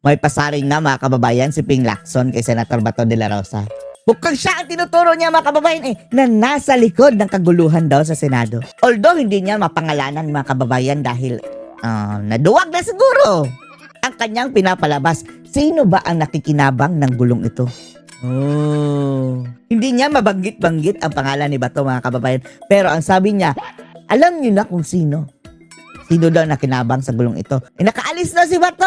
May pasaring nga mga kababayan si Ping Lacson kay Senator Bato de la Rosa. Bukang siya ang tinuturo niya mga kababayan na nasa likod ng kaguluhan daw sa Senado. Although hindi niya mapangalanan mga kababayan dahil naduwag na siguro ang kanyang pinapalabas. Sino ba ang nakikinabang ng gulong ito? Hindi niya mabanggit-banggit ang pangalan ni Bato mga kababayan. Pero ang sabi niya, alam niyo na kung sino. Sino daw nakinabang sa gulong ito? Nakaalis na si Bato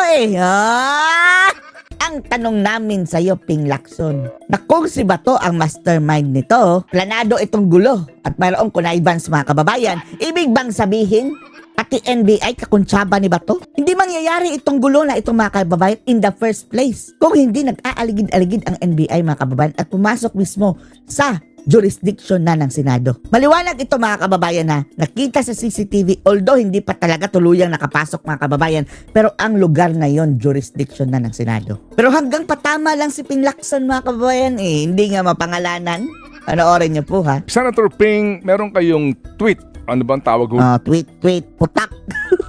Ang tanong namin sa iyo, Ping Lacson, na kung si Bato ang mastermind nito, planado itong gulo at mayroong connivance mga kababayan, ibig bang sabihin, pati NBI kakuntsaba ni Bato? Hindi mangyayari itong gulo na itong mga kababayan in the first place kung hindi nag-aaligid-aligid ang NBI mga kababayan at pumasok mismo sa jurisdiction na ng Senado. Maliwanag ito mga kababayan na nakita sa CCTV, although hindi pa talaga tuluyang nakapasok mga kababayan, pero ang lugar na yon jurisdiction na ng Senado. Pero hanggang patama lang si Ping Lacson mga kababayan hindi nga mapangalanan. Panoorin niyo po ha. Senator Ping, meron kayong tweet. Ano bang tawag ho? Tweet, putak.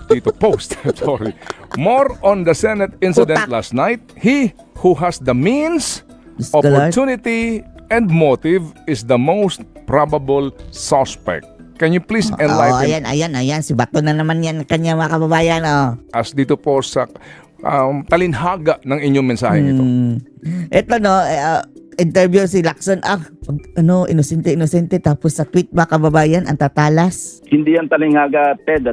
Dito, post. Sorry. More on the Senate incident Putak. last night. He who has the means, Diyos ko, Lord. opportunity, and motive is the most probable suspect. Can you please enlighten Ayan. Si Bato na naman yan kanya mga kababayan. us dito po sa talinhaga ng inyong mensahe ito? Ito interview si Lacson. Inosente. Tapos sa tweet mga kababayan, ang tatalas. Hindi yan talinghaga, Ted,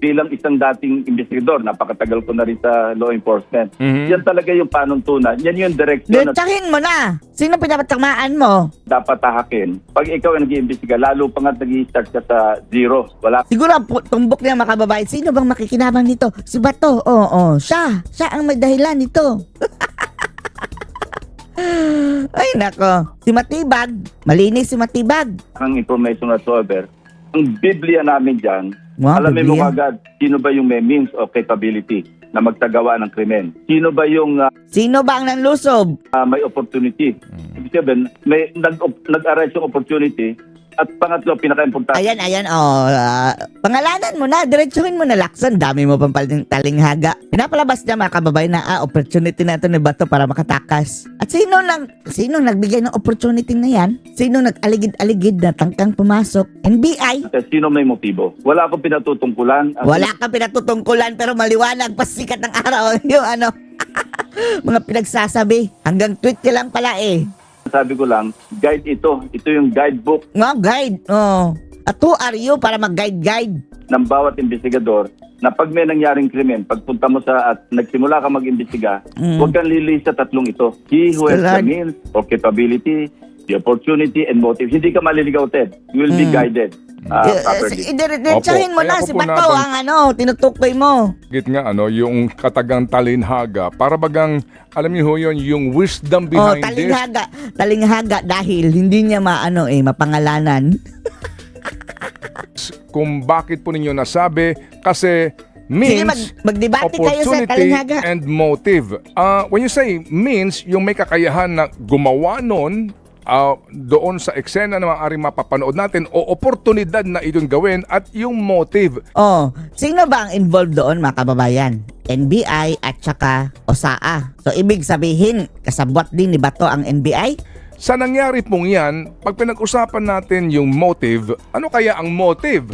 bilang isang dating investigador, napakatagal ko na rin sa law enforcement. Yan talaga yung panuntunan. Yan yung direksyon na Tsahin mo na. Sino pinapatamaan mo? dapat tahakin. Pag ikaw ang nag-iimbestiga, lalo pa nga nag-i-start ka sa zero. Wala. Siguro ang tumbok niya mga kababayan. Sino bang makikinabang nito? Si Bato. Siya. Siya ang may dahilan nito. Ay nako. Si Matibag. Malinis si Matibag. Ang information whatsoever. Ang Biblia namin dyan, Wow, alamin mo Biblia. agad sino ba yung may means of capability na magtagawa ng krimen. Sino ba yung Sino ba ang nanlusob? may opportunity. Ibig sabihin, may nag-arise yung opportunity. At pangatlo, pinaka-importante. Ayan. Pangalanan mo na. Diretsuhin mo na, Lacson. Dami mo pang talinghaga. Pinapalabas niya mga kababayan na opportunity na ito ni Bato para makatakas. At sino nagbigay ng opportunity na yan? Sino nag-aligid-aligid na tangkang pumasok? NBI? Sino may motibo? Wala akong pinatutungkulan. Wala kang pinatutungkulan pero maliwanag pasikat ng araw yung mga pinagsasabi. Hanggang tweet ka lang pala Sabi ko lang, guide ito. Ito yung guidebook Nga, guide. At who are you para mag-guide? ng bawat investigador na pag may nangyaring krimen, pagpunta mo sa at nagsimula ka mag-imbestiga, huwag kang lilis sa tatlong ito. He who has the means or capability, the opportunity, and motive. Hindi ka maliligaw, Ted. You will be guided properly. Diretsahin mo Opo. na Kaya si ako po Bato ang tinutukoy mo. Git nga yung katagang talinhaga. Para bagang, alam niyo ho yun, yung wisdom behind this. Talinghaga dahil hindi niya mapangalanan. Kung bakit po ninyo nasabi, kasi Sige, means, magdebate kayo sa opportunity, talinghaga. and motive. When you say means, yung may kakayahan na gumawa nun, doon sa eksena na maaari mapapanood natin o oportunidad na itong gawin at yung motive. Sino ba ang involved doon mga kababayan? NBI at saka OSAA. So ibig sabihin, kasabwat din ni Bato ang NBI? Sa nangyari pong yan, pag pinag-usapan natin yung motive, ano kaya ang motive?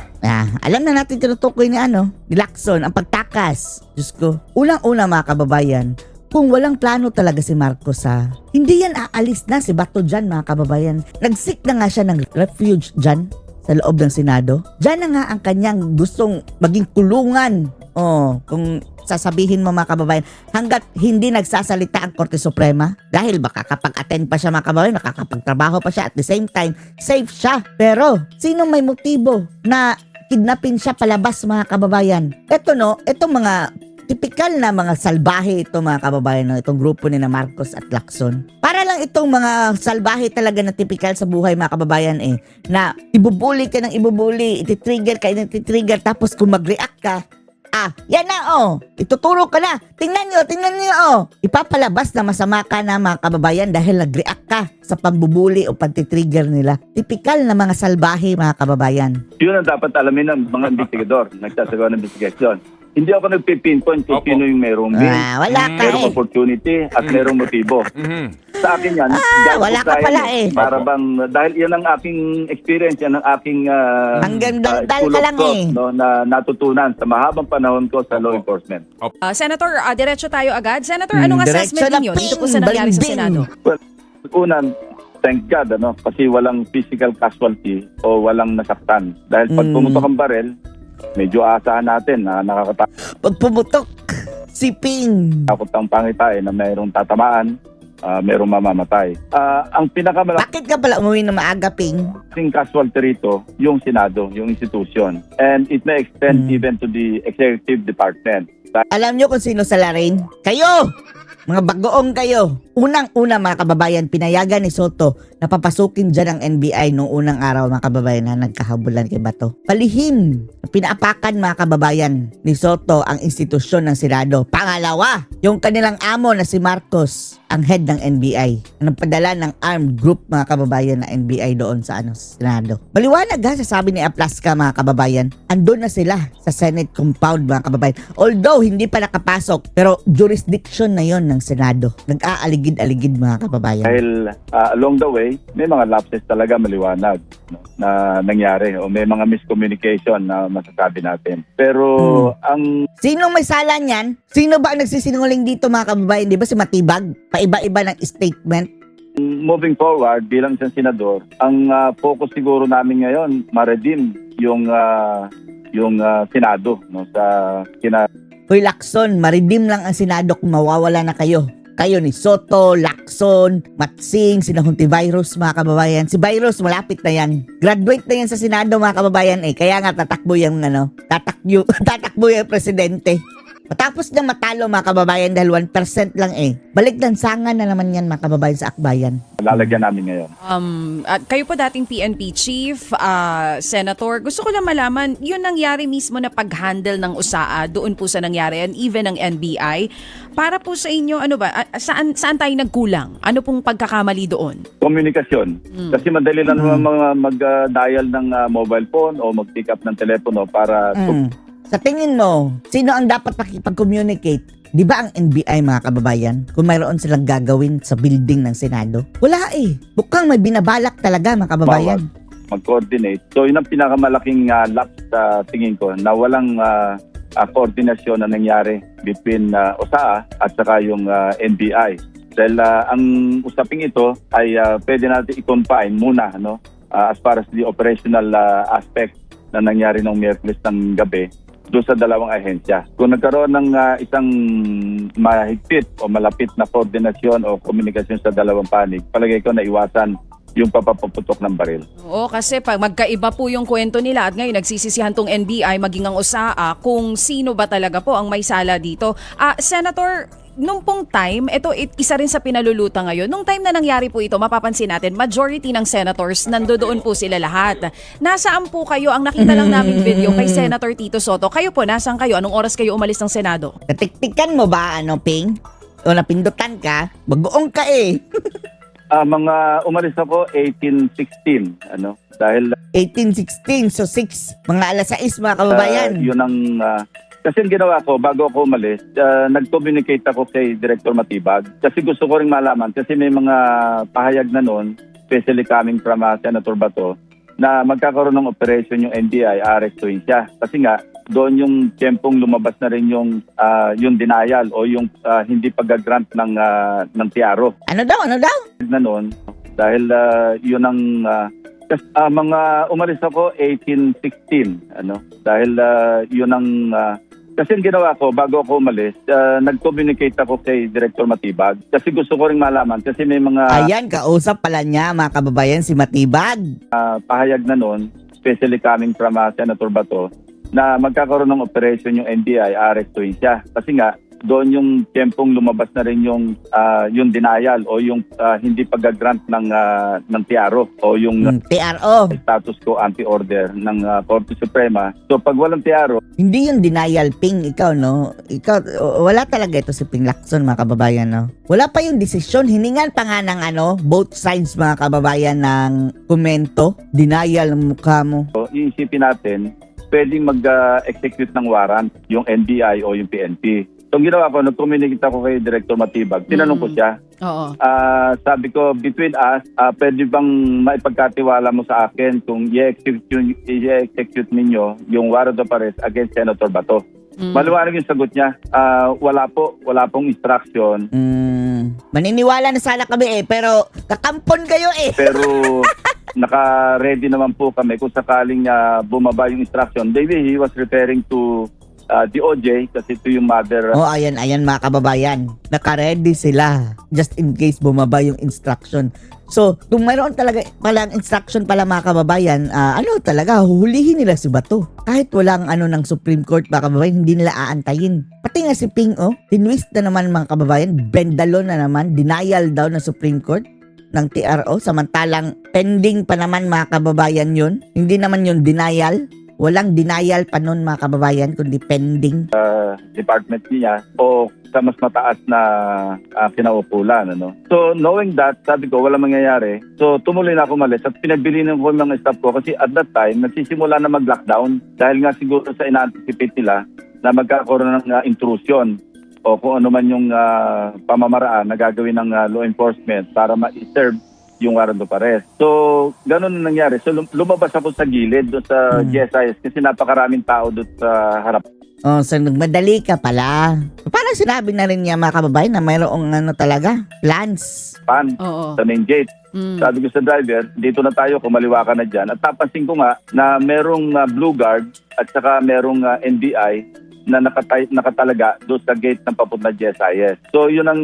Alam na natin tinutukoy ni Lacson, ang pagtakas. Diyos ko, unang-una mga kababayan, kung walang plano talaga si Marcos hindi yan aalis na si Bato dyan mga kababayan. Nag-seek na nga siya ng refuge dyan sa loob ng Senado. Dyan na nga ang kanyang gustong maging kulungan. Kung sasabihin mo mga kababayan, hanggat hindi nagsasalita ang Korte Suprema, dahil baka kapag-attend pa siya mga kababayan, nakakapagtrabaho pa siya, at the same time, safe siya. Pero, sino may motibo na kidnapin siya palabas mga kababayan? Itong mga tipikal na mga salbahe ito mga kababayan, itong grupo ni na Marcos at Lacson. Para lang itong mga salbahe talaga na tipikal sa buhay mga kababayan na ibubuli ka ng ibubuli, ititrigger ka ng ititrigger, tapos kung mag-react ka, yan na ituturo ka na. Tingnan nyo ipapalabas na masama ka na mga kababayan dahil nag-react ka sa pambubuli o pagtitrigger nila. Tipikal na mga salbahe mga kababayan. Yun ang dapat alamin ng mga investigador, nagsasagawa ng investigation. Hindi ako nagpipinpoint kung Opo. sino yung merong means, Wala ka merong eh. opportunity, at merong motibo. Sa akin yan, guide wala book ka tayo pala eh. eh. Para bang, dahil yan ang aking experience, yan ang aking Hanggang daldal school ka of lang thought, eh. no, na natutunan sa mahabang panahon ko sa law enforcement. Senator, diretso tayo agad. Senator, anong Diretso assessment na ninyo dito po ping, sa nangyari sa balimbing. Senado? Well, unang, thank God, kasi walang physical casualty o walang nasaktan. Dahil pag pumutok ang barel, medyo asahan natin na nakakatakot Pag pumutok, siping. ang pangitain na mayroong tatamaan, mayroong mamamatay. Ang pinakamalaking Bakit ka pala umuwi na maaga, Ping? casualty rito, yung Senado, yung institution. And it may extend even to the executive department. Alam nyo kung sino sa Larain? Kayo! Mga bagoong kayo. Unang-una mga kababayan, pinayagan ni Soto na papasukin dyan ang NBI noong unang araw mga kababayan na nagkahabulan kay Bato. Palihim, pinaapakan mga kababayan ni Soto ang institusyon ng Senado. Pangalawa, yung kanilang amo na si Marcos, ang head ng NBI, na nagpadala ng armed group mga kababayan na NBI doon sa Senado. Maliwanag ha, sasabi ni Aplaska mga kababayan, andun na sila sa Senate compound mga kababayan. Although hindi pa nakapasok, pero jurisdiction na yon ng Senado. Nag-aaligid-aligid mga kababayan. Dahil along the way, may mga lapses talaga maliwanag, no, na nangyari o may mga miscommunication na masasabi natin. Pero ang Sino may sala niyan? Sino ba ang nagsisinungaling dito mga kababayan? Di ba si Matibag? Paiba-iba ng statement. moving forward bilang isang senador, ang focus siguro namin ngayon, ma-redeem yung Senado, no, sa Hoy Lacson, maridim lang ang Senado kung mawawala na kayo. Kayo ni Soto, Lacson, Matsing, sina Hontivirus mga kababayan. Si Virus malapit na yan. Graduate na yan sa Senado mga kababayan eh. Kaya nga tatakbo yung tatakbo yung presidente. Matapos niyang matalo mga kababayan dahil 1% lang eh. Balik lansangan na naman yan mga kababayan sa akbayan. lalagyan namin ngayon. At kayo po dating PNP chief, senator, gusto ko lang malaman, yun nangyari mismo na pag-handle ng USAA doon po sa nangyari and even ng NBI. Para po sa inyo, ano ba, saan tayo nagkulang? Ano pong pagkakamali doon? Komunikasyon. Kasi madali lang naman mag-dial ng mobile phone o mag-pick up ng telepono para Sa tingin mo, sino ang dapat makipag-communicate? Di ba ang NBI mga kababayan? Kung mayroon silang gagawin sa building ng Senado? Wala eh. Mukhang may binabalak talaga mga kababayan. mag-coordinate. So yun ang pinakamalaking lapse sa tingin ko na walang koordinasyon na nangyari between USAA at saka yung NBI. Dahil ang usaping ito ay pwede natin i-confine muna, no? As far as the operational aspect na nangyari ng Miyerkules ng gabi doon sa dalawang ahensya. Kung nagkaroon ng isang mahigpit o malapit na koordinasyon o komunikasyon sa dalawang panig, palagay ko na iwasan yung papapuputok ng baril. Oo, kasi pag magkaiba po yung kwento nila at ngayon nagsisisihan tong NBI maging ang USAA kung sino ba talaga po ang may sala dito. Senator, nung pong time, ito isa rin sa pinaluluta ngayon. Nung time na nangyari po ito, mapapansin natin, majority ng senators, nandoon po sila lahat. Nasaan po kayo? Ang nakita lang namin video kay Senator Tito Soto. Kayo po, nasaan kayo? Anong oras kayo umalis ng Senado? Natiktikan mo ba, Ping? O napindutan ka? Bagoong ka eh. Mga umalis ako 18-16, dahil 18-16, so 6. Mga alas 6 mga kababayan. yun ang kasi ang ginawa ko bago ako umalis, nag-communicate ako kay Director Matibag kasi gusto ko ring malaman kasi may mga pahayag na noon, especially coming from Senator Bato, na magkakaroon ng operation yung NBI, arestuin siya. Kasi nga, doon yung tiyempong lumabas na rin yung denial o yung hindi pag-grant ng TRO. Ano daw? Na noon, dahil yun ang mga umalis ako 18-16, dahil yun ang kasi ang ginawa ko bago ako umalis, nag-communicate ako kay Director Matibag kasi gusto ko ring malaman kasi may mga Ayan, kausap pala niya mga kababayan si Matibag. pahayag na noon, especially coming from Senator Bato, na magkakaroon ng operation yung NBI, arestuin siya. Kasi nga, doon yung tiyempong lumabas na rin yung denial o yung hindi pag-grant ng TRO o yung TRO. status quo anti-order ng Korte Suprema. So pag walang TRO, Hindi yung denial, Ping, ikaw, no? Ikaw, wala talaga ito si Ping Lacson, mga kababayan, no? Wala pa yung desisyon. Hiningan pa nga ng, both sides, mga kababayan, ng komento. Denial ng mukha mo. iisipin natin pwedeng mag-execute ng warrant, yung NBI o yung PNP. So ang ginawa ko, nag-communicate ako kay Director Matibag, tinanong ko siya, Oo. sabi ko, between us, pwede bang maipagkatiwala mo sa akin kung i-execute ninyo yung warrant of arrest against Senator Bato? Maliwanag yung sagot niya, wala pong instruction. Maniniwala na sana kami pero kakampon kayo Pero naka-ready naman po kami kung sakaling bumaba yung instruction. Maybe he was referring to DOJ kasi ito yung mother. ayan mga kababayan. Naka-ready sila just in case bumaba yung instruction. So, kung mayroon talaga palang instruction pala mga kababayan, talaga, huhulihin nila si Bato. Kahit walang ng Supreme Court mga kababayan, hindi nila aantayin. Pati nga si Ping, tinwist na naman mga kababayan, bendalo na naman, denial daw ng Supreme Court ng TRO, samantalang pending pa naman mga kababayan yun. Hindi naman yun denial. Walang denial pa nun mga kababayan, kundi pending. Department niya o sa mas mataas na kinaupulan. So knowing that, sabi ko wala mangyayari. So tumuloy na ako umalis at pinabilinan ko yung mga staff ko kasi at that time nagsisimula na mag-lockdown dahil nga siguro sa ina-anticipate nila na magkakaroon ng intrusion o kung ano man yung pamamaraan na gagawin ng law enforcement para ma-serve yung warrant of arrest. So, ganun na nangyari. So, lumabas ako sa gilid doon sa GSIS kasi napakaraming tao doon sa harap. So nagmadali ka pala. Parang sinabi na rin niya mga kababayan na mayroong talaga, plans. Oo. Sa main gate. Sabi ko sa driver, dito na tayo, kumaliwa ka na dyan. At napansin ko nga na merong Blue Guard at saka merong NBI na nakatalaga doon sa gate ng papunta GSIS. So yun ang,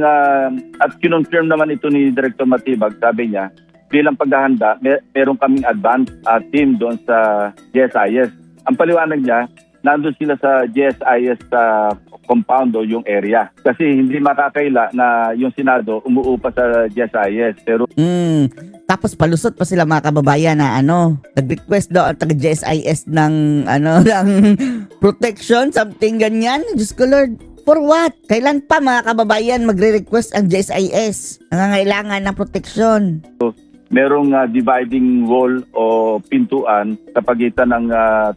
at kinonfirm naman ito ni Director Matibag, sabi niya, bilang paghahanda, meron kaming advance team doon sa GSIS. Ang paliwanag niya, nandun sila sa GSIS sa compound o yung area. Kasi hindi makakaila na yung Senado umuupa sa GSIS. Pero tapos palusot pa sila mga kababayan na nag-request daw ang taga-GSIS ng ng protection, something ganyan. Diyos ko Lord, for what? Kailan pa mga kababayan magre-request ang GSIS? Nangangailangan ng protection. merong dividing wall o pintuan sa pagitan ng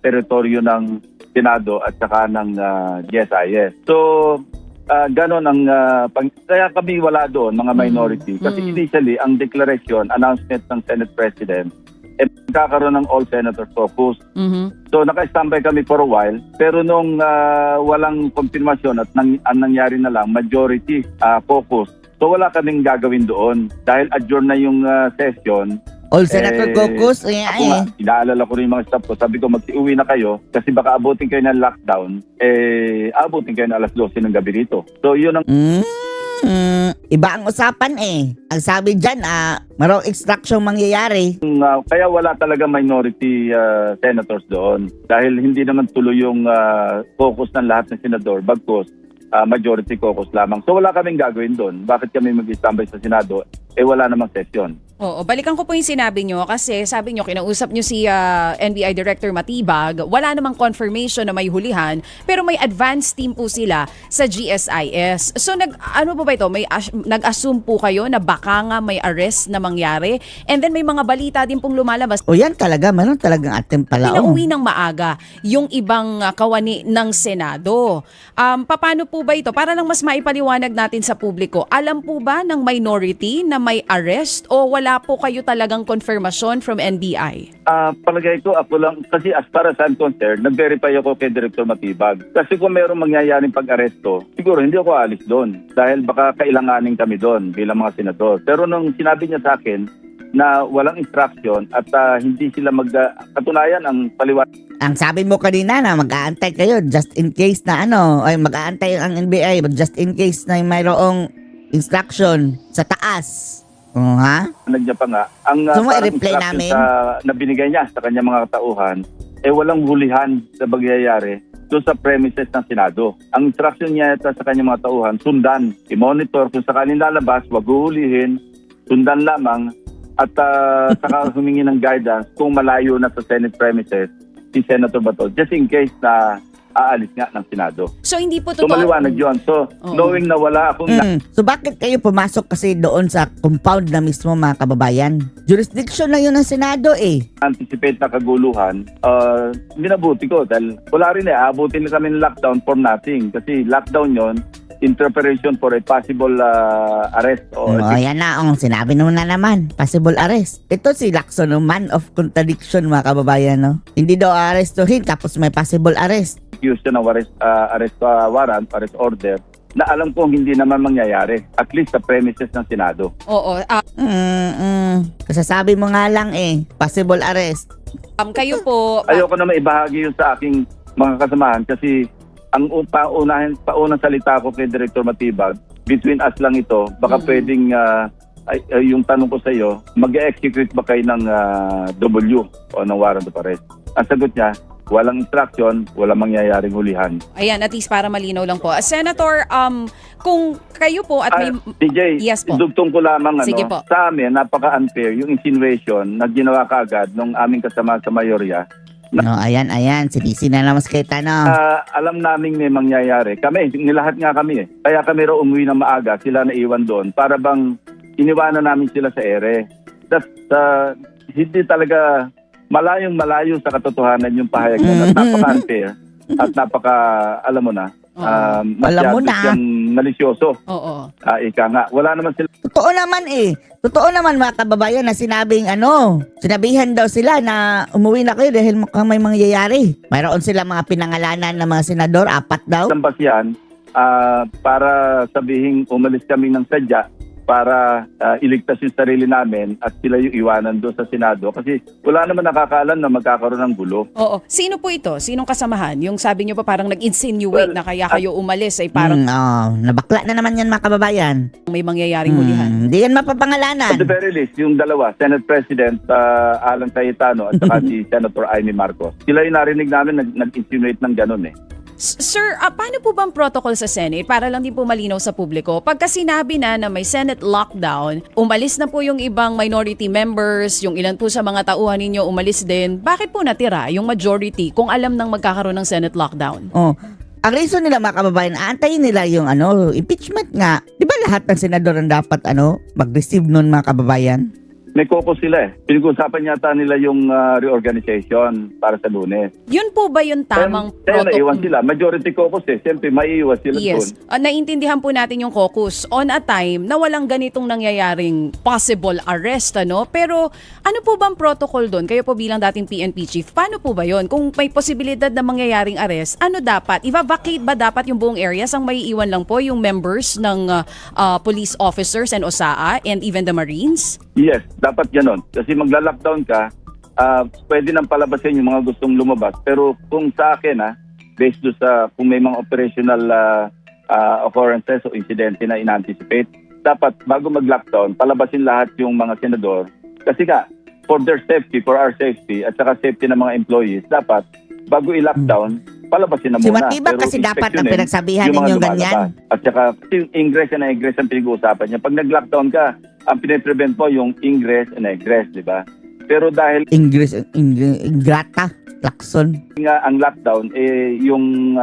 teritoryo ng Senado at saka ng GSIS. So, ganon ang kaya kami wala doon, mga minority. Kasi initially, ang declaration, announcement ng Senate President, magkakaroon ng all senator caucus. So naka-standby kami for a while, pero nung walang konfirmasyon at ang nangyari na lang, majority caucus. So wala kaming gagawin doon dahil adjourn na yung session. All senator caucus? Ako nga, inaalala ko rin yung mga staff ko. Sabi ko, mag-iuwi na kayo kasi baka abutin kayo ng lockdown. Abutin kayo na alas 12 ng gabi dito. So yun ang... Iba ang usapan Ang sabi dyan, marong extraction mangyayari. Kaya wala talaga minority senators doon. Dahil hindi naman tuloy yung focus ng lahat ng senador. Bagkus, majority caucus lamang. So wala kaming gagawin doon. Bakit kami mag-istambay sa Senado? Wala namang session. Oo, balikan ko po yung sinabi nyo kasi sabi nyo, kinausap nyo si NBI Director Matibag, wala namang confirmation na may hulihan, pero may advance team po sila sa GSIS. So ano po ba ito? Nag-assume po kayo na baka nga may arrest na mangyari? And then may mga balita din pong lumalabas. O yan talaga, meron talagang attempt pala. Pinauwi ng maaga yung ibang kawani ng Senado. Paano po ba ito? Para lang mas maipaliwanag natin sa publiko, alam po ba ng minority na may arrest o wala po kayo talagang confirmation from NBI? Palagay ko, ako lang, kasi as far as I'm concerned, nag-verify ako kay Director Matibag. Kasi kung mayroong mangyayaring pag-aresto, siguro hindi ako alis doon. Dahil baka kailanganin kami doon bilang mga senador. Pero nung sinabi niya sa akin na walang instruction at hindi sila katunayan ang paliwanag. Ang sabi mo kanina na mag-aantay kayo just in case na ay mag-aantay ang NBI just in case na mayroong instruction sa taas. Nandiyan pa nga, ang i-replay namin na binigay niya sa kanyang mga katauhan, walang hulihan sa pagyayari doon sa premises ng Senado. Ang instruction niya sa kanyang mga tauhan, sundan, i-monitor kung sakaling lalabas, wag huhulihin, sundan lamang, at saka humingi ng guidance kung malayo na sa Senate premises si Senator Bato, just in case na aalis nga ng Senado. So hindi po So totoo. maliwanag yun. So Oo. knowing na wala akong So bakit kayo pumasok kasi doon sa compound na mismo mga kababayan? Jurisdiction na yun ng Senado eh. anticipate na kaguluhan, minabuti ko dahil wala rin aabutin na kami ng lockdown for nothing. Kasi lockdown yon in preparation for a possible arrest o Ayan na, sinabi mo na naman, possible arrest. Ito si Lacson, man of contradiction mga kababayan, no? Hindi daw arrestuhin tapos may possible arrest. execution ng arrest warrant, arrest order, na alam kong hindi naman mangyayari. At least sa premises ng Senado. Oo. Kasasabi mo nga lang eh, possible arrest. Kayo po, Ayoko na maibahagi yun sa aking mga kasamahan kasi ang paunang salita ko kay Director Matibag, between us lang ito, baka pwedeng yung tanong ko sa iyo, mag-execute ba kayo ng W o ng warrant of arrest? Ang sagot niya, walang instruction, walang mangyayaring hulihan. ayan, at least para malinaw lang po. Senator, kung kayo po at may... DJ, Yes po. dugtong ko lamang Sige po. sa amin, napaka-unfair yung insinuation na ginawa kaagad ng aming kasama sa mayorya. No, ayan, sinisi na naman sa Cayetano. Alam naming may mangyayari. Kami, nilahat nga kami eh. Kaya kami raw umuwi ng maaga, sila naiwan doon para bang iniwanan namin sila sa ere. Hindi talaga malayong-malayo sa katotohanan yung pahayag na at napaka-unfair at alam mo na, Alam mo na. siyang malisyoso. Oo. Ika nga, wala naman sila. Totoo naman eh. Totoo naman mga kababayan na sinabihan daw sila na umuwi na kayo dahil mukhang may mangyayari. Mayroon sila mga pinangalanan ng mga senador, 4 daw. Tambas yan para sabihing umalis kami ng sadya para iligtas yung sarili namin at sila yung iwanan doon sa Senado kasi wala naman nakakaalam na magkakaroon ng gulo. Oo. Sino po ito? Sinong kasamahan? Yung sabi niyo pa parang nag-insinuate Well, na kaya kayo umalis ay parang Nabakla na naman yan mga kababayan. may mangyayaring hulihan. Hindi yan At mapapangalanan. the very least, yung dalawa, Senate President Alan Cayetano at saka si Senator Amy Marcos. Sila yung narinig namin nag-insinuate ng ganun eh. Sir, paano po bang protocol sa Senate? Para lang din po malinaw sa publiko. Pagka sinabi na may Senate lockdown, umalis na po yung ibang minority members, yung ilan po sa mga tauhan ninyo umalis din. Bakit po natira yung majority kung alam nang magkakaroon ng Senate lockdown? Ang reason nila mga kababayan, aantayin nila yung impeachment nga. Di ba lahat ng senador ang dapat mag-receive nun mga kababayan? May caucus sila eh. Pinag-usapan yata nila yung reorganization para sa Lunes. Yun po ba yung tamang Kaya naiwan protocol? sila. Majority caucus eh. Siyempre, maiiwas sila Yes. doon. Naintindihan po natin yung caucus on a time na walang ganitong nangyayaring possible arrest, Pero ano po bang protocol doon? Kayo po bilang dating PNP chief, paano po ba yon? Kung may posibilidad na mangyayaring arrest, ano dapat? I-vacate ba dapat yung buong areas? Ang maiiwan lang po yung members ng police officers and OSAA and even the Marines? Yes, dapat ganon. Kasi magla-lockdown ka, pwede nang palabasin yung mga gustong lumabas. Pero kung sa akin, based do sa kung may mga operational occurrences o incidente na in-anticipate, dapat bago mag-lockdown, palabasin lahat yung mga senador. Kasi nga, for their safety, for our safety, at saka safety ng mga employees, dapat bago i-lockdown, palabasin na Si muna. Matibag Pero kasi dapat ang inspeksyonin pinagsabihan yung mga ninyong lumalabas. ganyan. At saka yung ingress and egress ang pinag-uusapan niya. Pag nag-lockdown ka, ang pine-prevent po yung ingress and egress, di ba? Pero dahil Ingrata, Lacson. nga ang lockdown, yung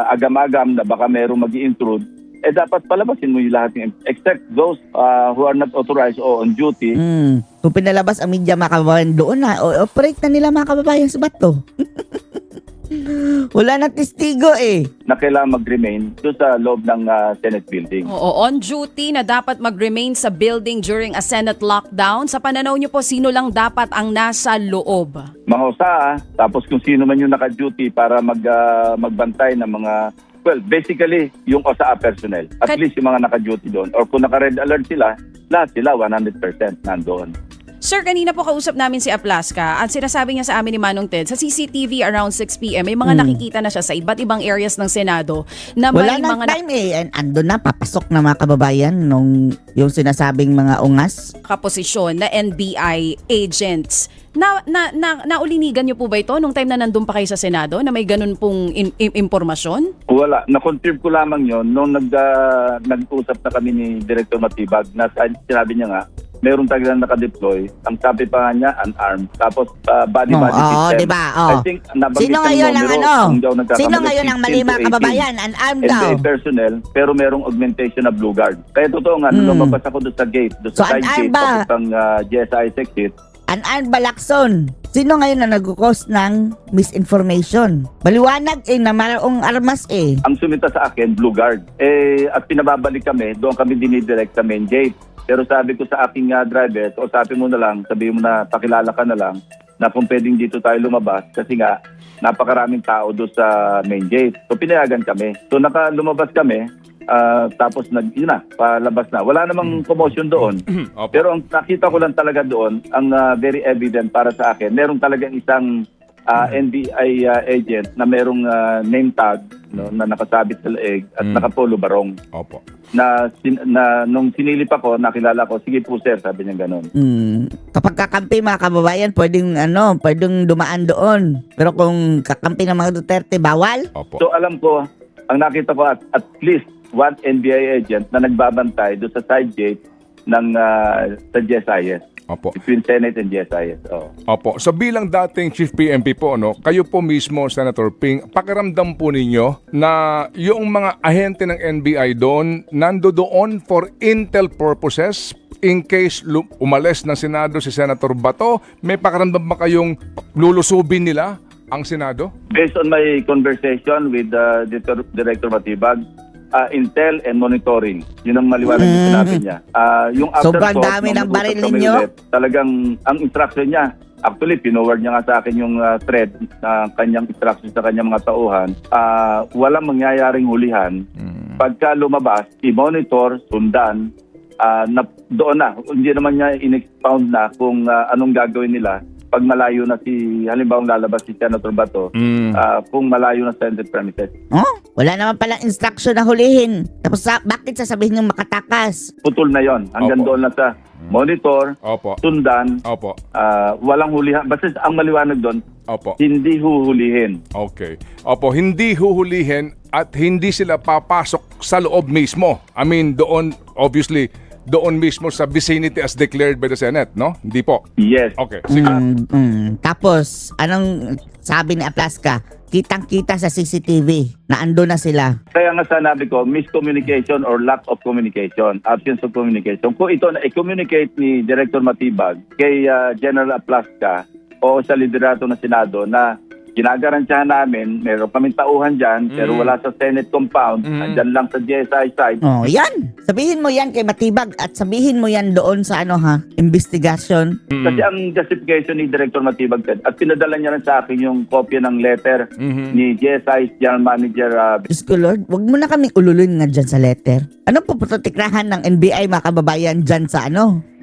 agam-agam na baka merong mag-i-intrude, dapat palabasin mo yung lahat yung except those who are not authorized or on duty. Kung pinalabas ang media mga kababayan doon operate na nila mga kababayan sa bato. Wala na testigo eh. Na kailangan mag-remain doon sa loob ng Senate building. Oo, on duty na dapat mag-remain sa building during a Senate lockdown. Sa pananaw niyo po, sino lang dapat ang nasa loob? Mga OSA, tapos kung sino man yung naka-duty para magbantay ng mga, well, basically, yung OSA personnel. At least yung mga naka-duty doon. Or kung naka-red alert sila, lahat sila 100% nandoon. Sir, kanina po kausap namin si Aplaska at sinasabi niya sa amin ni Manong Ted, sa CCTV around 6 p.m. may mga nakikita na siya sa iba't ibang areas ng Senado na Wala may na mga time eh. Ando na, papasok na mga kababayan nung yung sinasabing mga ungas. nakaposisyon na NBI agents. Naulinigan niyo po ba ito nung time na nandun pa kayo sa Senado na may ganun pong impormasyon? Wala. Na-confirm ko lamang yon nung nag-usap na kami ni Director Matibag na sinabi niya nga, meron talagang nakadeploy. Ang sabi pa nga niya, unarmed. Tapos body Oo, system. di ba? I think nabanggit Sino ang ngayon ang numero, ano? kung di ako nagkakamali, Sino ngayon ang 16 mali to mga 18. kababayan? Unarmed daw. NBI personnel, pero merong augmentation na Blue Guard. Kaya totoo nga, nung lumabas ako doon sa gate, doon So, sa side unarmed gate, ba? papuntang GSIS exit, Unarmed ba, Lacson? Sino ngayon na nag-cause ng misinformation? Maliwanag na mayroong armas ang sumita sa akin, Blue Guard. At pinababalik kami, doon kami dinidirect sa main gate. Pero sabi ko sa aking driver, o sabi mo na lang, sabihin mo na, pakilala ka na lang, na kung pwedeng dito tayo lumabas kasi nga, napakaraming tao doon sa main gate. So, pinayagan kami. So, lumabas kami, tapos yun na, palabas na. Wala namang commotion doon. Opo. Pero ang nakita ko lang talaga doon, ang very evident para sa akin, meron talagang isang NBI agent na merong name tag, no, na nakasabit sa leeg at nakapolo barong. Opo. Na nung sinilip ako, nakilala ko, sige po sir, sabi niya gano'n. Kapag kakampi mga kababayan, pwedeng dumaan doon. Pero kung kakampi ng mga Duterte, bawal? Opo. So alam ko, ang nakita ko at least one NBI agent na nagbabantay doon sa side gate ng sa GSIS. Opo. Between Senate and GSIS. Oh. Opo. So bilang dating Chief PNP po, no, kayo po mismo, Senator Ping, pakiramdam po ninyo na yung mga ahente ng NBI doon, nandoon for intel purposes in case umalis ng Senado si Senator Bato, may pakiramdam ba kayong lulusubin nila ang Senado? Based on my conversation with Director Matibag, intel and monitoring. Yun ang maliwanag na sinabi niya. Yung Sobrang afterthought, dami ng nung baril nag-usap kami ninyo. ulit, talagang ang instruction niya, actually, pinoward niya nga sa akin yung thread na kanyang instruction sa kanyang mga tauhan. Walang mangyayaring hulihan. Pagka lumabas, i-monitor, sundan, doon na. Hindi naman niya in-expound na kung anong gagawin nila pag malayo na halimbawa lalabas si Senator Bato, kung malayo na sa Senate premises. Oh, wala naman palang instruction na hulihin. Tapos bakit sasabihin yung makatakas? Putol na yon. Hanggang Opo. doon na sa monitor, Opo. sundan, Opo. walang hulihan. Basta ang maliwanag doon, Opo. hindi huhulihin. Okay. Opo, hindi huhulihin at hindi sila papasok sa loob mismo. I mean, doon, obviously, doon mismo sa vicinity as declared by the Senate, no? Hindi po. Yes. Okay. Sige. Tapos, anong sabi ni Aplaska? Kitang-kita sa CCTV na ando na sila. Kaya nga sanabi ko, miscommunication or lack of communication, absence of communication. Kung ito na i-communicate ni Director Matibag kay General Aplaska o sa liderato ng Senado na ginagarantiyahan namin, meron kaming tauhan dyan, pero wala sa Senate compound, andyan lang sa GSI side. Oh, yan. Sabihin mo yan kay Matibag at sabihin mo yan doon sa investigation. Kasi ang justification ni Director Matibag at pinadala niya rin sa akin yung kopya ng letter ni GSI General Manager. Diyos ko Lord, wag mo na kaming ululun nga dyan sa letter. Ano po protektahan ng NBI mga kababayan dyan sa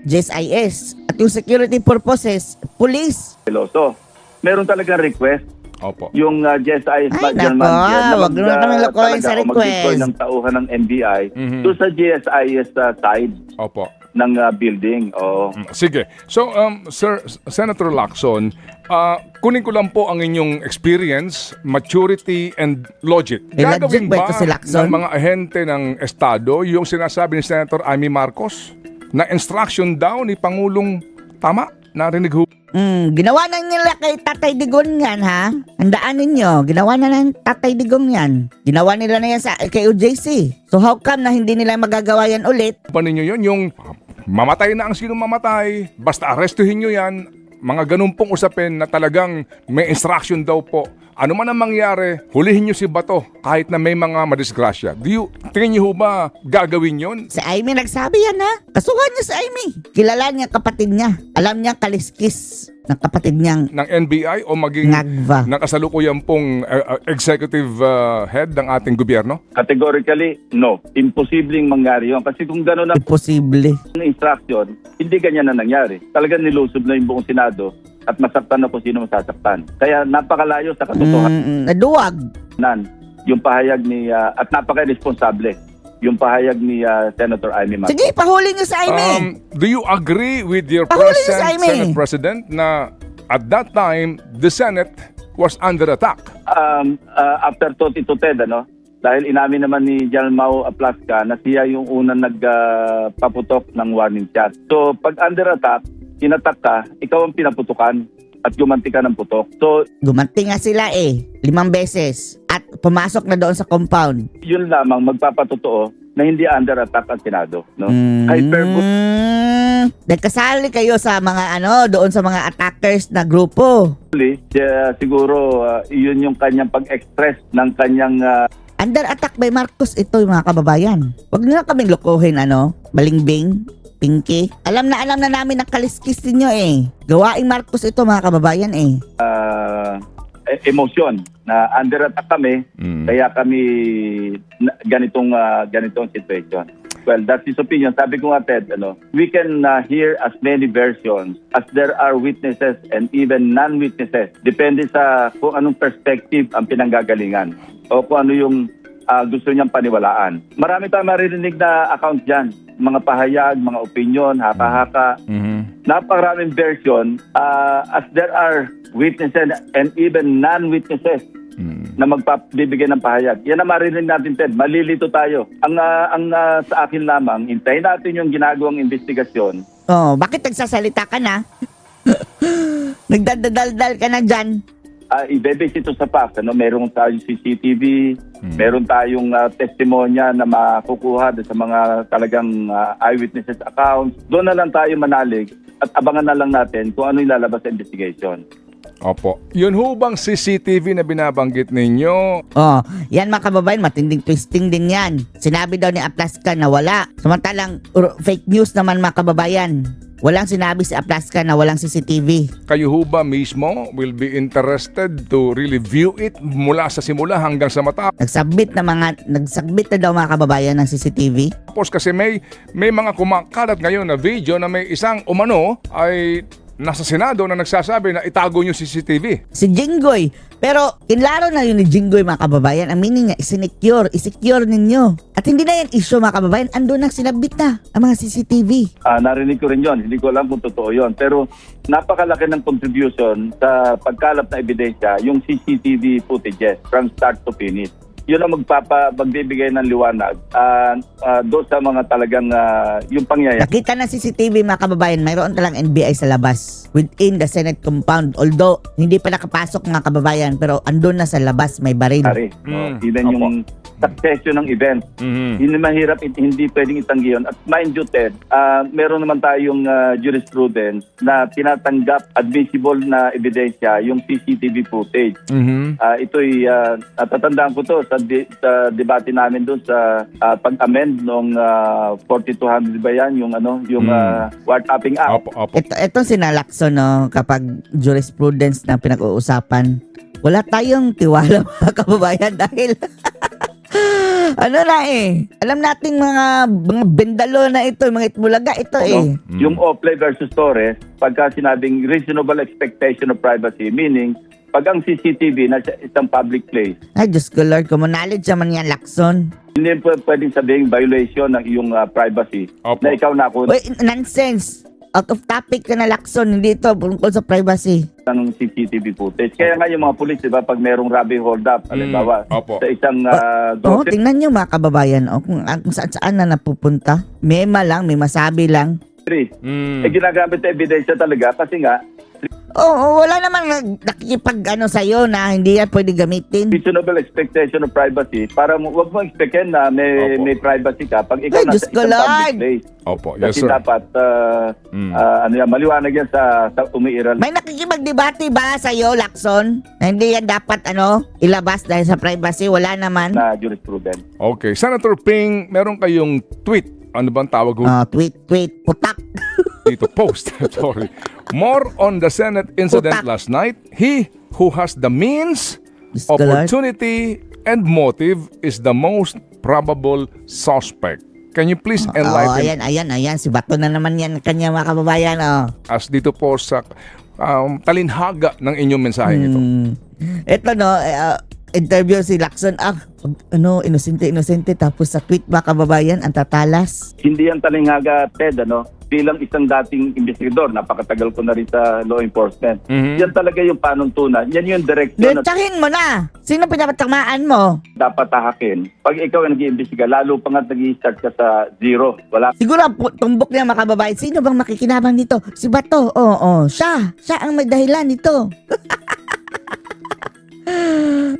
GSIS? At yung security purposes, police. Veloso. Meron talagang request Opo. yung GSIS Ay, General nako, Manager na wag naman kami lokohin sa mag-deploy request. ng tauhan ng NBI doon sa GSIS side Opo. ng building. Oo. Sige. So, Sir Senator Lacson, kunin ko lang po ang inyong experience, maturity, and logic. Logic Gagawin ba ba ito si Lacson? ng mga ahente ng Estado yung sinasabi ni Senator Amy Marcos na instruction daw ni Pangulong tama? Narinig ho? Ginawa na nila kay Tatay Digong yan, ha? Handaan ninyo, ginawa na ng Tatay Digong yan. Ginawa nila na yan kay OJC. So how come na hindi nila magagawa yan ulit? Pa ninyo yun, yung mamatay na ang sino mamatay, basta arrestuhin nyo yan, mga ganun pong usapin na talagang may instruction daw po. Ano man ang mangyari, hulihin nyo si Bato kahit na may mga madisgrasya. Tingin nyo ho ba gagawin yon? Si Amy nagsabi yan, ha? Kasuhan niya si Amy. Kilala niya kapatid niya. Alam niya kaliskis ng kapatid niyang Ng NBI o maging Ngagva. ng kasalukuyan pong executive head ng ating gobyerno? Categorically, no. Imposibleng mangyari yun. Kasi kung gano'n ang Imposible. instruction, hindi ganyan na nangyari. Talagang nilusob na yung buong Senado at masaktan na kung sino masasaktan. Kaya napakalayo sa katotohanan Naduwag. yung pahayag ni at napaka-responsable yung pahayag ni Senator Amy Marcos. Sige, pahuli niyo si Amy. Do you agree with your Pahuli niyo si present Amy. Senate President na at that time, the Senate was under attack? After 2010, Dahil inamin naman ni General Mau Aplasca na siya yung unang nagpaputok ng warning shot. So pag under attack, inattack ka, ikaw ang pinaputukan at gumanti ka ng putok. So Gumanti nga sila 5 beses at pumasok na doon sa compound. yun lamang magpapatotoo na hindi under attack ang Senado. No? Nagkasali kayo sa mga doon sa mga attackers na grupo. Siguro yun yung kanyang pag-express ng kanyang Under attack by Marcos ito mga kababayan. Huwag niyo na kaming lokohin balingbing, pinky. Alam na namin ang kaliskis ninyo Gawaing Marcos ito mga kababayan emosyon na under attack kami, kaya kami ganitong situation. Well, that's his opinion. Sabi ko nga, Ted, we can hear as many versions as there are witnesses and even non-witnesses. Depende sa kung anong perspective ang pinanggagalingan o kung ano yung gusto niyang paniwalaan. Marami tayong maririnig na account dyan. Mga pahayag, mga opinion, haka-haka. Napakaraming version as there are witnesses and even non-witnesses na magpapibigay ng pahayag. Yan ang marinig natin, Ted. Malilito tayo. Ang sa akin lamang, hintayin natin yung ginagawang investigasyon. Bakit nagsasalita ka na? Nagdadaldal ka na dyan. I-base ito sa facts. Meron tayong CCTV, meron tayong testimonya na makukuha sa mga talagang eyewitnesses accounts. Doon na lang tayo manalig at abangan na lang natin kung ano ilalabas sa investigation. Opo. Yun ho bang CCTV na binabanggit ninyo? Yan mga kababayan, matinding twisting din yan. Sinabi daw ni Aplasca na wala. Samantalang fake news naman mga kababayan. Walang sinabi si Aplasca na walang CCTV. Kayo ho ba mismo will be interested to really view it mula sa simula hanggang sa mata? Nagsubmit na daw mga kababayan ng CCTV. Tapos kasi may mga kumakalat ngayon na video na may isang umano ay nasa Senado na nagsasabi na itago nyo CCTV. Si Jinggoy. Pero kinlaro na yun ni Jinggoy mga kababayan. Ang meaning niya, isecure ninyo. At hindi na yan issue mga kababayan. Andun na sinabit na ang mga CCTV. Narinig ko rin yon. Hindi ko alam kung totoo yon. Pero napakalaki ng contribution sa pagkalap na ebidensya yung CCTV footages from start to finish. Yun ang magbibigay ng liwanag doon sa mga talagang yung pangyayari. Nakita na CCTV mga kababayan, mayroon talang NBI sa labas within the Senate compound. Although, hindi pa nakapasok mga kababayan, pero andun na sa labas, may baril. Even yung succession ng event. Hindi mahirap, hindi pwedeng itanggi yun. At mind you, Ted, meron naman tayong jurisprudence na tinatanggap admissible na ebidensya yung CCTV footage. Ito'y natatandaan ko to sa debate namin doon sa pag-amend nung 4200 ba yan, yung Wiretapping Act. Ito sinalakso kapag jurisprudence na pinag-uusapan. Wala tayong tiwala mga kababayan dahil alam nating mga bendalo na ito, mga itbulaga ito Yung Opley versus Torres, pagka sinabing reasonable expectation of privacy, meaning pag ang CCTV nasa isang public place, ay Diyos ko Lord, kung knowledge naman yan Lacson. hindi pwedeng sabihin violation ng iyong privacy. Na ikaw na ako Nonsense. Out of topic ka na Lacson, hindi ito tungkol sa privacy ng CCTV footage. Kaya nga yung mga pulis, diba, pag merong robbery hold up, halimbawa, sa isang tingnan nyo mga kababayan, kung saan na napupunta. May masabi lang. Ginagamit na ebidensya talaga kasi nga, wala namang nakikipag sa'yo na hindi yan pwede gamitin. reasonable expectation of privacy para wag mo expectin na may privacy ka pag ikaw Ay, nasa Diyos ko, isang public Lord. place. Opo, yes Kasi sir. dapat maliwanag yan sa umiiral May nakikipagdebate ba sa'yo, Lacson? Na hindi yan dapat ilabas dahil sa privacy? Wala naman. na jurisprudence. Okay, Senator Ping, meron kayong tweet. Ano bang tawag ho? Tweet, putak. Dito post. Sorry. More on the Senate incident Putak. last night. He who has the means, Diyos ko, Lord. opportunity, and motive is the most probable suspect. Can you please enlighten Ayan. Si Bato na naman yan, kanya mga kababayan. us dito po sa talinhaga ng inyong mensaheng ito? Ito interview si Lacson. Inosente tapos sa tweet mga kababayan, ang tatalas. Hindi yan talinghaga, Ted, bilang isang dating investigador, napakatagal ko na rin sa law enforcement. Yan talaga yung panuntunan. Yan yung direksyon na Detsahin mo na! Sino pinapatamaan mo? dapat tahakin. Pag ikaw ay nag-iimbestiga, lalo pa nga nag-i-start ka sa zero. Wala Siguro tumbok niya mga kababayan. Sino bang makikinabang nito? Si Bato. Oo, siya. Siya ang may dahilan nito.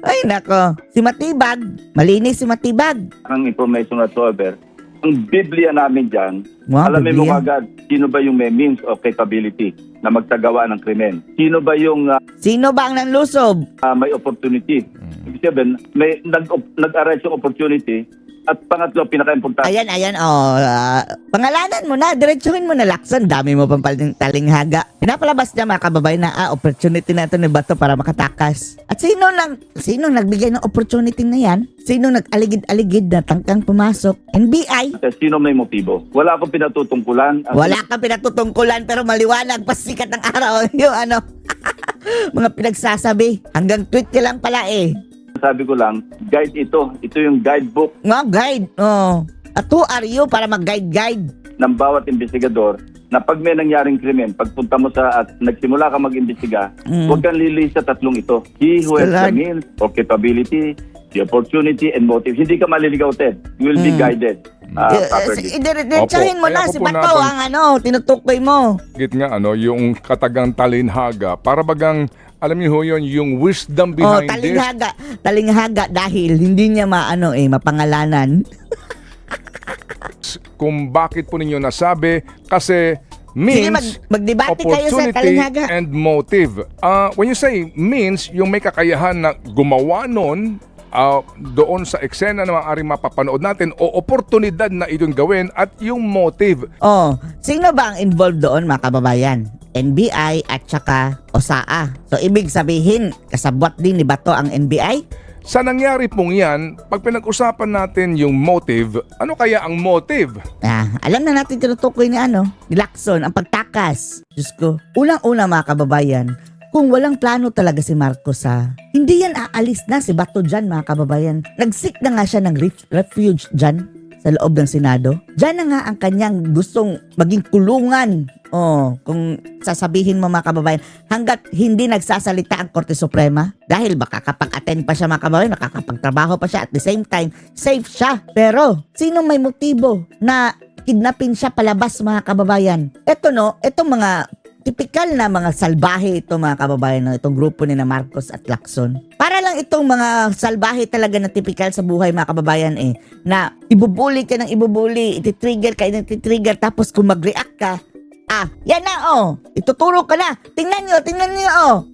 Ay nako. Si Matibag. Malinis si Matibag. kang information whatsoever. Ang Biblia namin dyan, Wow, alamin mo Biblia. agad, sino ba yung may means of capability na magsagawa ng krimen? Sino ba yung Sino ba ang nanlusob? may opportunity? Ibig sabihin, may nag-arise yung opportunity. At pangatlo, pinaka-importante, Ayan. Pangalanan mo na. Diretsuhin mo na, Lacson. Dami mo pang talinghaga. Pinapalabas niya mga kababayan na opportunity na ito ni Bato para makatakas. At sino nagbigay ng opportunity na yan? Sino nag-aligid-aligid na tangkang pumasok? NBI? sino may motibo? Wala akong pinatutungkulan. Wala ka pinatutungkulan pero maliwanag pa sikat ng araw. Yung mga pinagsasabi. Hanggang tweet ka lang pala eh. Sabi ko lang, guide ito. Ito yung guidebook Mga guide. Oh. At who are you para mag-guide-guide? ng bawat investigador na pag may nangyaring krimen, pagpunta mo sa at nagsimula ka mag-imbestiga, huwag kang lilis sa tatlong ito. He who has the means or capability, the opportunity, and motive. Hindi ka maliligaw, Ted. You will be guided properly. Diretsahin mo Opo. na Kaya si po Bato natin- ang tinutukoy mo. Git nga yung katagang talinhaga, para bagang alam niyo ho yun, yung wisdom behind this. Talinghaga dahil hindi niya mapangalanan. Kung bakit po ninyo nasabi, kasi Sige, means, magdebate kayo sa opportunity, talinghaga. and motive. When you say means, yung may kakayahan na gumawa nun, doon sa eksena na maaaring mapapanood natin o oportunidad na itong gawin at yung motive. Sino ba ang involved doon mga kababayan? NBI at saka OSAA. So ibig sabihin, kasabwat din ni Bato ang NBI? Sa nangyari pong yan, pag pinag-usapan natin yung motive, ano kaya ang motive? Alam na natin tinutukoy ni Lacson, ang pagtakas. Diyos ko, unang-una mga kababayan, kung walang plano talaga si Marcos hindi yan aalis na si Bato dyan mga kababayan. Nag-seek na nga siya ng refuge dyan sa loob ng Senado. Dyan na nga ang kanyang gustong maging kulungan. Kung sasabihin mo mga kababayan, hanggat hindi nagsasalita ang Korte Suprema, dahil baka kapag-attend pa siya mga kababayan, nakakapagtrabaho pa siya, at the same time, safe siya. Pero, sino may motibo na kidnapin siya palabas mga kababayan? Itong mga tipikal na mga salbahe ito mga kababayan, itong grupo ni na Marcos at Lacson. Para lang itong mga salbahe talaga na tipikal sa buhay mga kababayan na ibubuli ka ng ibubuli, ititrigger ka ng ititrigger, tapos kung mag-react ka, yan na ituturo ka na, tingnan nyo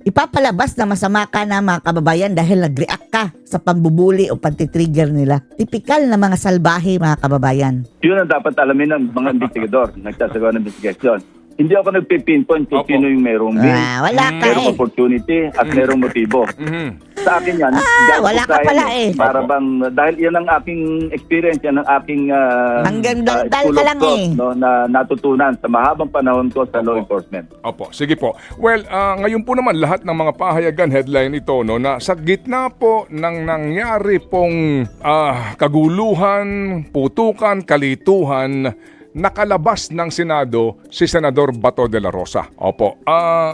ipapalabas na masama ka na mga kababayan dahil nag-react ka sa pambubuli o pagtitrigger nila. Tipikal na mga salbahe mga kababayan. Yun ang dapat alamin ng mga investigador, nagsasagawa ng investigation. Hindi ako nagpipinpoint kung Opo. sino yung merong means, Wala ka merong opportunity, at merong motibo. Sa akin yan, wala ka pala para bang, dahil yan ang aking experience, yan ang aking Hanggang daldal school ka of lang thought, no, na natutunan sa mahabang panahon ko sa law enforcement. Opo, sige po. Well, ngayon po naman lahat ng mga pahayagan, headline ito, na sa gitna po ng nangyari pong kaguluhan, putukan, kalituhan, nakalabas ng Senado si Senador Bato de la Rosa. Opo.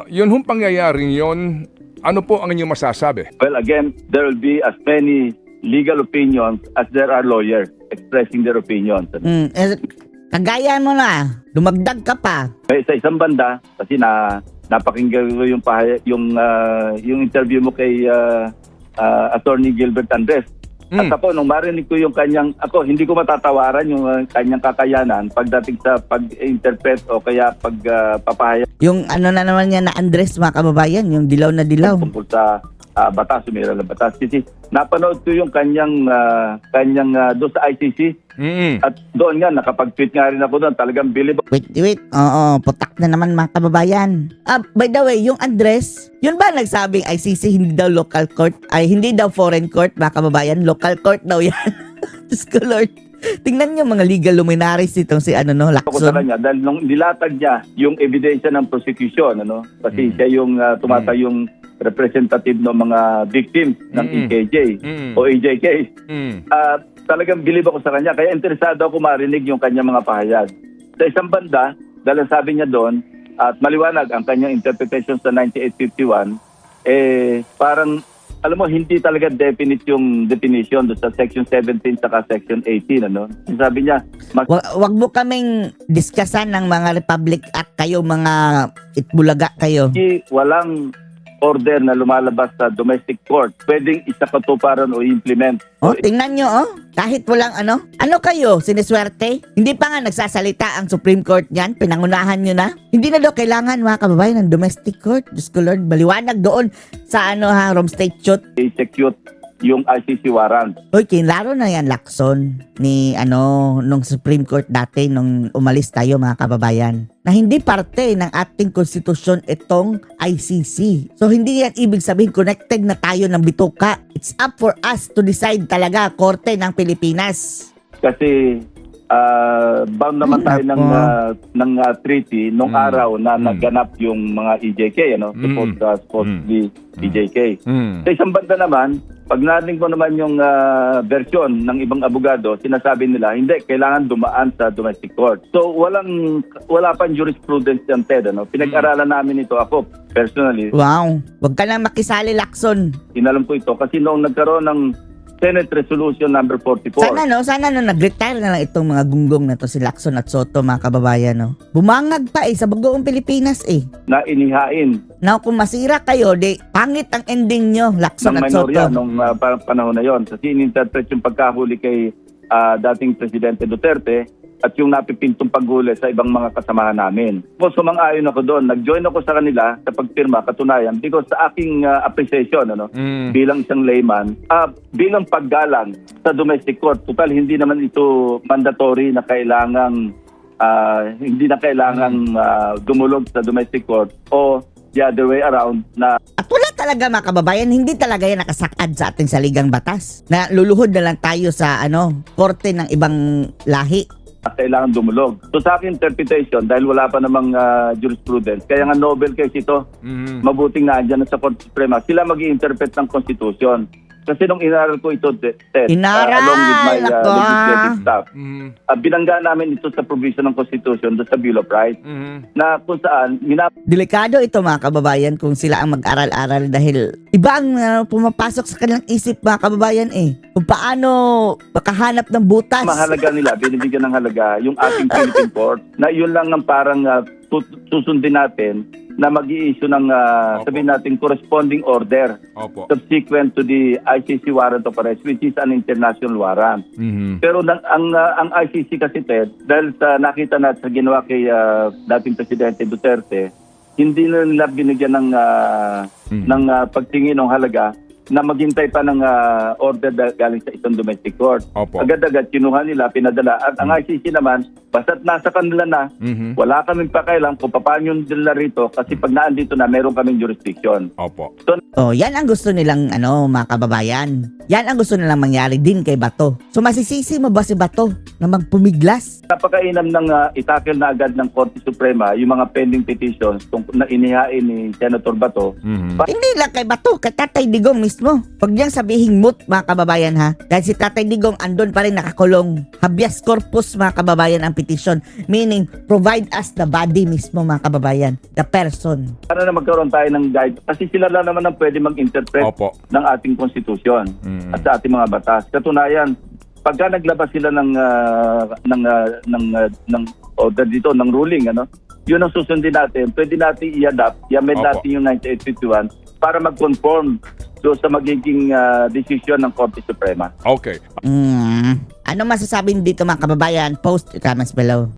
Yun hong pangyayaring yun, ano po ang inyong masasabi? Well, again, there will be as many legal opinions as there are lawyers expressing their opinions. Kagaya mo na, dumagdag ka pa. Sa isang banda, kasi napakinggan ko yung interview mo kay Attorney Gilbert Andres. At ako, nung marinig ko yung ako, hindi ko matatawaran yung kanyang kakayanan pagdating sa pag-interpret o kaya pagpapahayag Yung na naman niya na Andres mga kababayan, yung dilaw na dilaw. tungkol sa batas, sumira ng batas. Kasi napanood ko yung kanyang doon sa ICC. At doon nga, nakapag-tweet nga rin ako doon. Talagang believe. Wait. Putak na naman mga kababayan. By the way, yung Andres, yun ba nagsabing ICC hindi daw local court? Ay, hindi daw foreign court mga kababayan? Local court daw yan. Diyos ko Lord. Tingnan nyo mga legal luminaries itong si Ako sa Lacson. kanya dahil nung nilatag niya yung ebidensya ng prosecution, kasi siya yung tumatayong representative ng mga victims ng EKJ o EJK. Talagang bilib ako sa kanya. Kaya interesado ako marinig yung kanyang mga pahayag. Sa isang banda, dahil sabi niya doon, at maliwanag ang kanyang interpretation sa 9851, parang, alam mo, hindi talaga definite yung definition doon sa Section 17 saka Section 18. Ano? Sabi niya, Wag mo kaming diskussan ng mga Republic Act kayo, mga itbulaga kayo. walang order na lumalabas sa domestic court, pwedeng isakatuparan o implement. Tingnan nyo, kahit walang ano kayo, siniswerte? Hindi pa nga nagsasalita ang Supreme Court niyan, pinangunahan nyo na. Hindi na daw kailangan mga kababayan ng domestic court. Diyos ko Lord, baliwanag doon sa Rome Statute. I-execute yung ICC warrant. Hoy, kinlaro na yan, Lacson, ni nung Supreme Court dati, nung umalis tayo mga kababayan, na hindi parte ng ating konstitusyon itong ICC. So, hindi yan ibig sabihin connected na tayo ng bituka. It's up for us to decide talaga, Korte ng Pilipinas. Kasi bound naman tayo ng treaty nung araw na naganap yung mga EJK, supposedly EJK. Sa isang banda naman, pag narinig mo naman yung version ng ibang abogado, sinasabi nila, hindi, kailangan dumaan sa domestic court. So, wala pang jurisprudence yan, Ted. Pinag-aralan namin ito ako, personally. Wow, wag ka na makisali, Lacson. Inalam ko ito kasi noong nagkaroon ng Senate Resolution number 44. Sana nag-retire na lang itong mga gunggong na to, si Lacson at Soto, mga kababayan. Bumangag pa sa bagoong Pilipinas Na inihain Now, kung masira kayo, pangit ang ending nyo, Lacson ng at Soto. minorya nung panahon na yon. Kasi ininterpret yung pagkahuli kay dating Presidente Duterte at yung napipintong paghuli sa ibang mga kasamahan namin. Kung sumang-ayon ako doon, nag-join ako sa kanila sa pagpirma, katunayan, because sa aking appreciation, bilang isang layman, bilang paggalang sa domestic court, total hindi naman ito mandatory na kailangang dumulog sa domestic court o the other way around na At wala talaga mga kababayan, hindi talaga yan nakasakad sa ating saligang batas. Na luluhod na lang tayo sa korte ng ibang lahi. kailangan dumulog. So sa aking interpretation, dahil wala pa namang jurisprudence, kaya nga Nobel case ito, mabuting na andyan sa Korte Suprema, sila mag-i-interpret ng Constitution. Kasi nung inaral ko ito, Ted, along with my legislative staff, binangga namin ito sa provision ng Constitution, doon sa Bill of Rights, na kung saan, Delikado ito mga kababayan kung sila ang mag-aral-aral dahil iba ang pumapasok sa kanilang isip mga kababayan Kung paano makahanap ng butas. mahalaga nila, binibigyan ng halaga yung ating Philippine Court, na yun lang ang parang susundin natin na mag-i-issue ng sabihin natin corresponding order subsequent to the ICC warrant of arrest, which is an international warrant. Pero ang ICC kasi, Ted, dahil sa nakita natin sa ginawa kay dating Presidente Duterte, hindi na nila binigyan ng pagtingin ng halaga na maghintay pa ng order galing sa isang domestic court. Agad-agad kinuha nila, pinadala. At ang ICC naman, basta't nasa kanila na, wala kaming pakailan kung paano yung nila rito kasi pag naandito na, meron kaming jurisdiction. So, yan ang gusto nilang mga kababayan. Yan ang gusto nilang mangyari din kay Bato. So masisisi mo ba si Bato na magpumiglas? napakainam ng itakil na agad ng Korte Suprema yung mga pending petitions na inihain ni Senator Bato. Hindi lang kay Bato, kay Tatay Digong mismo. Huwag niyang sabihin moot mga kababayan ha. Dahil si Tatay Digong andun pa rin nakakulong. Habeas corpus mga kababayan ang petition. Meaning, provide us the body mismo mga kababayan. The person. Para na magkaroon tayo ng guide. Kasi sila lang naman ang pwede mag-interpret ng ating konstitusyon at sa ating mga batas. Katunayan, pagka naglabas sila ng order dito, ng ruling, yun ang susundin natin. Pwede natin i-adapt, i-amend natin yung 9851 para mag-conform do sa magiging desisyon ng Korte Suprema. Okay. Ano masasabi dito mga kababayan? Post your comments below.